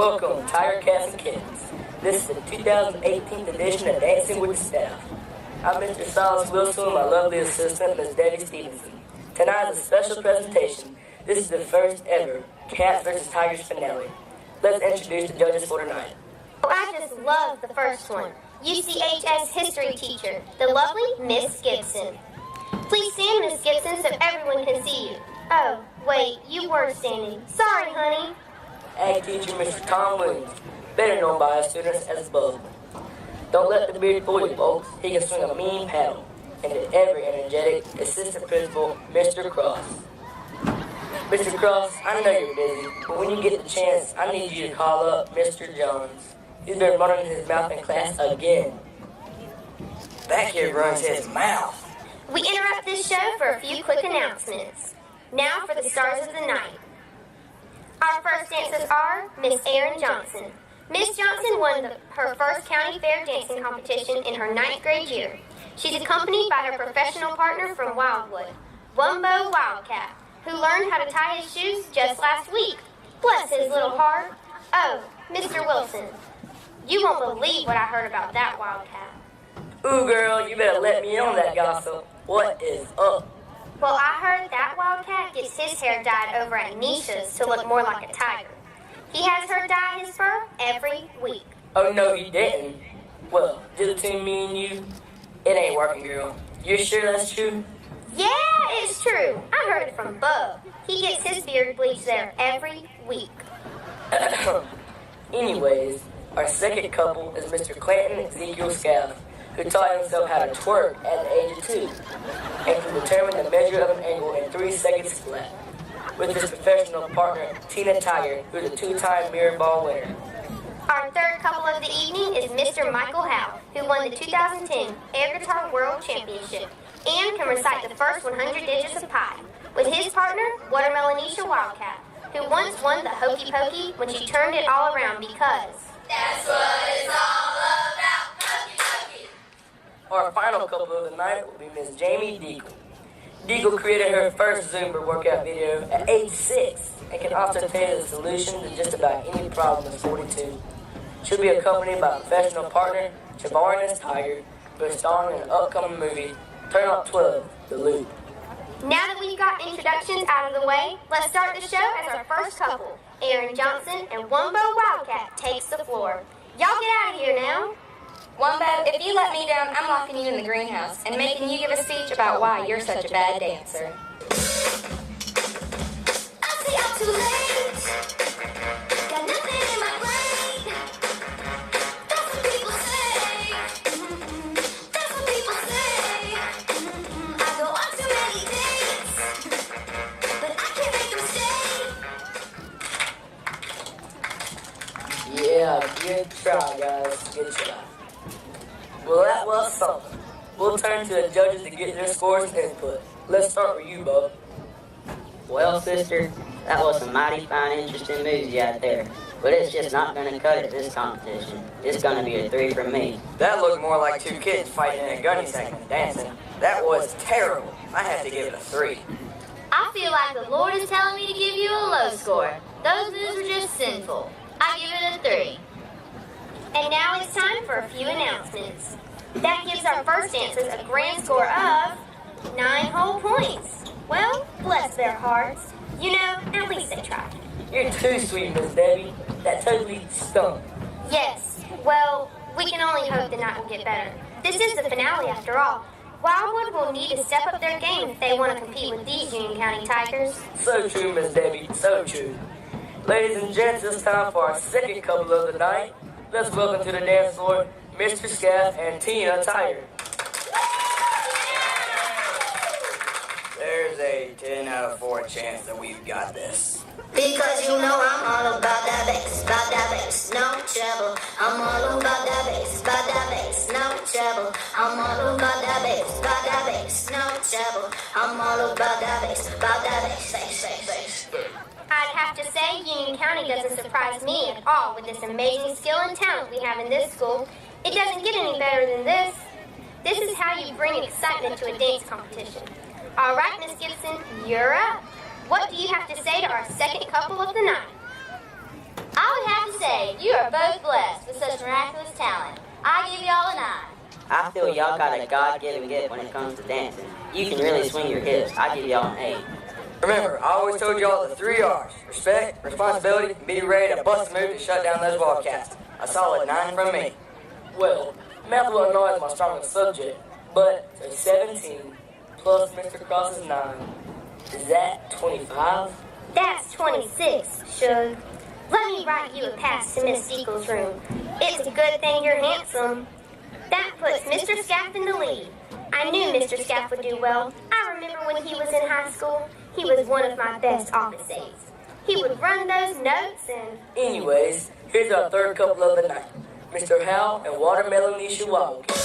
Welcome, Tiger Cats and Kittens. This is the 2018 edition of Dancing with the Staff. I'm Mr. Silas Wilson, my lovely assistant, Ms. Debbie Stevenson. Tonight is a special presentation. This is the first ever Cats vs. Tigers finale. Let's introduce the judges for tonight. Oh, I just love the first one. UCHS history teacher, the lovely Miss Gibson. Please stand, Miss Gibson, so everyone can see you. Oh, wait, you were standing. Sorry, honey. Ag teacher, Mr. Tom Williams, better known by his students as Bub. Don't let the beard fool you, folks. He can swing a mean paddle. And the ever-energetic assistant principal, Mr. Cross. Mr. Cross, I know you're busy, but when you get the chance, I need you to call up Mr. Jones. He's been running his mouth in class again. That kid runs his mouth. We interrupt this show for a few quick announcements. Now for the stars of the night. Our first dancers are Miss Erin Johnson. Miss Johnson won her first county fair dancing competition in her 9th grade year. She's accompanied by her professional partner from Wildwood, Wumbo Wildcat, who learned how to tie his shoes just last week. Bless his little heart. Oh, Mr. Wilson, you won't believe what I heard about that Wildcat. Ooh, girl, you better let me in on that gossip. What is up? Well, I heard that Wildcat gets his hair dyed over at Nisha's to look more like a tiger. He has her dye his fur every week. Oh, no, he didn't. Well, just between me and you, it ain't working, girl. You sure that's true? Yeah, it's true. I heard it from Bub. He gets his beard bleached there every week. Anyways, our second couple is Mr. Clanton Ezekiel Scaff, who taught himself how to twerk at the age of 2, and can determine the measure of an angle in 3 seconds flat, with his professional partner, Tina Tiger, who's a 2-time mirror ball winner. Our third couple of the evening is Mr. Michael Howe, who won the 2010 Air Guitar World Championship and can recite the first 100 digits of pi, with his partner, Watermelonisha Wildcat, who once won the Hokey Pokey when she turned it all around because that's what it's all about, Hokey Pokey. Our final couple of the night will be Miss Jamie Deagle. Deagle created her first Zumba workout video at age 6 and can also tell you the solution to just about any problem at 42. She'll be accompanied by a professional partner, Javarinus Tiger, who is starring in an upcoming movie, Turn Up 12, The Loop. Now that we've got introductions out of the way, let's start the show as our first couple. Erin Johnson and Wumbo Wildcat takes the floor. Y'all get out of here now. Wumbo, if you let me down, I'm locking you in the greenhouse and making you give a speech about why you're such a bad dancer. I say I'm too late. Got nothing in my brain. That's what people say. That's what people say. I go on too many dates, but I can't make them stay. Yeah, good try, guys. Good try. Well, that was something. We'll turn to the judges to get their scores and input. Let's start with you, Bub. Well, sister, that was some mighty fine, interesting moves you had there. But it's just not going to cut it this competition. It's going to be a 3 from me. That looked more like 2 kids fighting in a gunny sack than dancing. That was terrible. I had to give it a 3. I feel like the Lord is telling me to give you a low score. Those moves were just sinful. I give it a 3. And now it's time for a few announcements. That gives our first dancers a grand score of 9 whole points. Well, bless their hearts. You know, at least they tried. You're too sweet, Miss Debbie. That totally stunk. Yes, well, we can only hope the night will get better. This is the finale after all. Wildwood will need to step up their game if they want to compete with these Union County Tigers. So true, Miss Debbie. So true. Ladies and gents, it's time for our second couple of the night. Let's welcome to the dance floor, Mr. Scaff and Tina Tiger. There's a 10 out of 4 chance that we've got this. Because you know I'm all about that bass, no trouble. I'm all about that bass, no trouble. I'm all about that bass, no trouble. I'm all about that bass, bass. I'd have to say Union County doesn't surprise me at all with this amazing skill and talent we have in this school. It doesn't get any better than this. This is how you bring excitement to a dance competition. All right, Miss Gibson, you're up. What do you have to say to our second couple of the night? I I would have to say, you are both blessed with such miraculous talent. I give y'all an eye. I feel y'all got a God-given gift when it comes to dancing. You can really swing your hips. I give y'all an 8. Remember, I always told y'all the 3 R's. Respect, responsibility, and be ready to bust a move to shut down those Wildcats. A solid 9 from me. Well, math wasn't always my strongest subject, but a 17 plus Mr. Cross's 9. Is that 25? That's 26, Shug. Let me write you a pass to Miss Deagle's room. It's a good thing you're handsome. That puts Mr. Scaff in the lead. I knew Mr. Scaff would do well. I remember when he was in high school, he was one of my best office aides. He would run those notes and... Anyways, here's our third couple of the night. Mr. Hal and Watermelon Nisha Wildcat.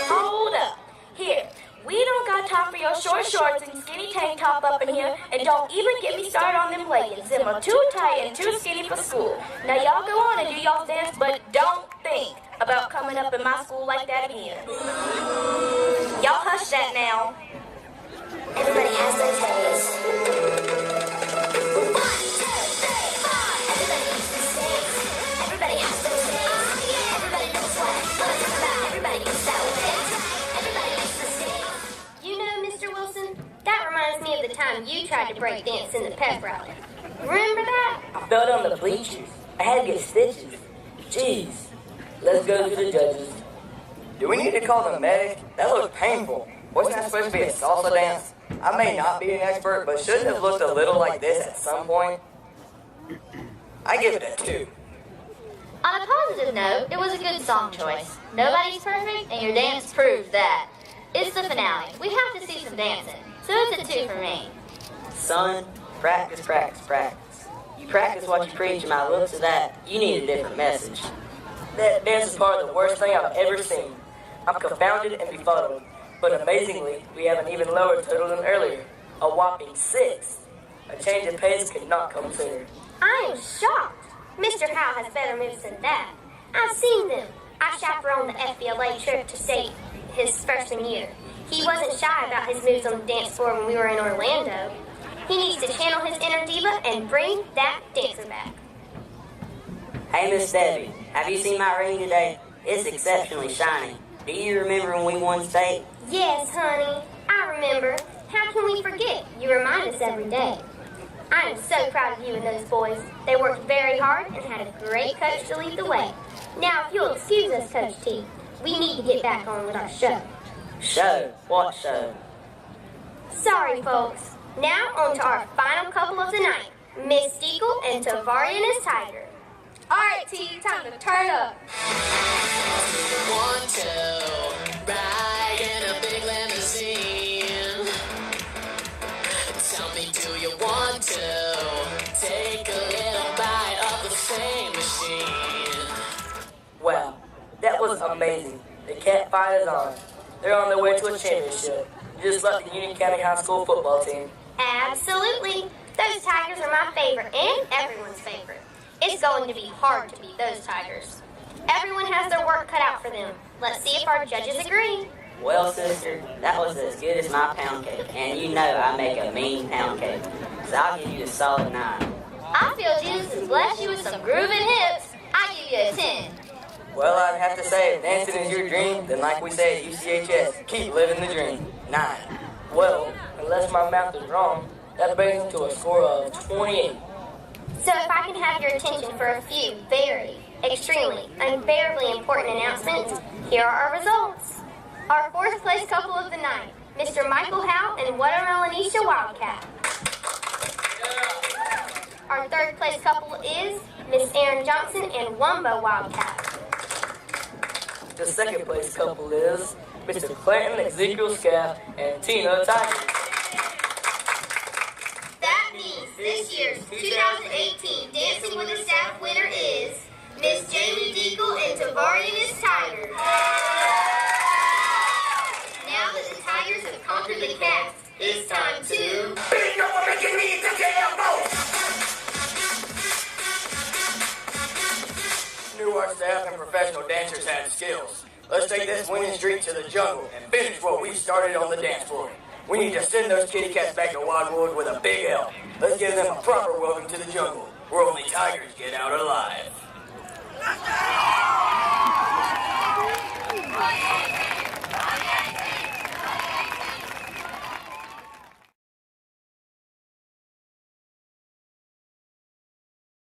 Hold up. Here, we don't got time for your short shorts and skinny tank top up in here, and don't even get me started on them leggings. Them are too tight and too skinny for school. Now y'all go on and do y'all dance, but don't think about coming up in my school like that again. Y'all hush that now. Everybody has their taste. 1, 2, 3, 4. Everybody needs to stay. Everybody has their taste. Everybody knows what it's about. Everybody needs that way. Everybody needs to stay. You know, Mr. Wilson, that reminds me of the time you tried to break dance in the pep rally. Remember that? I fell down the bleachers. I had to get stitches. Jeez. Let's go to the judges. Do we need to call the medic? That looks painful. Wasn't that supposed to be a salsa dance? I may not be an expert, but shouldn't it have looked a little like this at some point? I give it a 2. On a positive note, it was a good song choice. Nobody's perfect, and your dance proves that. It's the finale. We have to see some dancing, so it's a 2 for me. Son, practice, practice, practice. You practice what you preach, and by the looks of that, you need a different message. That dance is probably the worst thing I've ever seen. I'm confounded and befuddled, but amazingly, we have an even lower total than earlier. A whopping 6. A change of pace could not come sooner. I am shocked. Mr. Howe has better moves than that. I've seen them. I chaperoned the FBLA trip to state his freshman year. He wasn't shy about his moves on the dance floor when we were in Orlando. He needs to channel his inner diva and bring that dancer back. Hey, Miss Debbie, have you seen my ring today? It's exceptionally shiny. Do you remember when we won state? Yes, honey, I remember. How can we forget? You remind us every day. I am so proud of you and those boys. They worked very hard and had a great coach to lead the way. Now, if you'll excuse us, Coach T, we need to get back on with our show. Show? What show? Sorry, folks. Now, on to our final couple of the night. Miss Deagle and Tavarian as Tiger. All right, T, time to turn up. 1, 2, ride in a big limousine. Tell me, do you want to take a little bite of the same machine? Wow, that was amazing. The Cat Fight is on. They're on their way to a championship, just like the Union County High School football team. Absolutely. Those Tigers are my favorite and everyone's favorite. It's going to be hard to beat those Tigers. Everyone has their work cut out for them. Let's see if our judges agree. Well, sister, that was as good as my pound cake, and you know I make a mean pound cake, so I'll give you a solid 9. I feel Jesus has blessed you with some grooving hips. I give you a 10. Well, I'd have to say, if dancing is your dream, then like we say at UCHS, keep living the dream. 9. Well, unless my math is wrong, that brings us to a score of 28. So if I can have your attention for a few very, extremely, unbearably important announcements, here are our results. Our 4th place couple of the night, Mr. Michael Howe and Watermelonisha Wildcat. Our 3rd place couple is Miss Erin Johnson and Wumbo Wildcat. The 2nd place couple is Mr. Clanton Ezekiel Scaff and Tina Tiger. That means this year's 2018 Dancing with the Staff winner is Miss Jamie Deagle and Tavarian Tiger. Now that the Tigers have conquered the Cats, it's time to... Knew our staff and professional dancers had skills. Let's take this winning streak to the jungle and finish what we started on the dance floor. We need to send those kitty cats back to Wildwood with a big L. Let's give them a proper welcome to the jungle. where only tigers get out alive.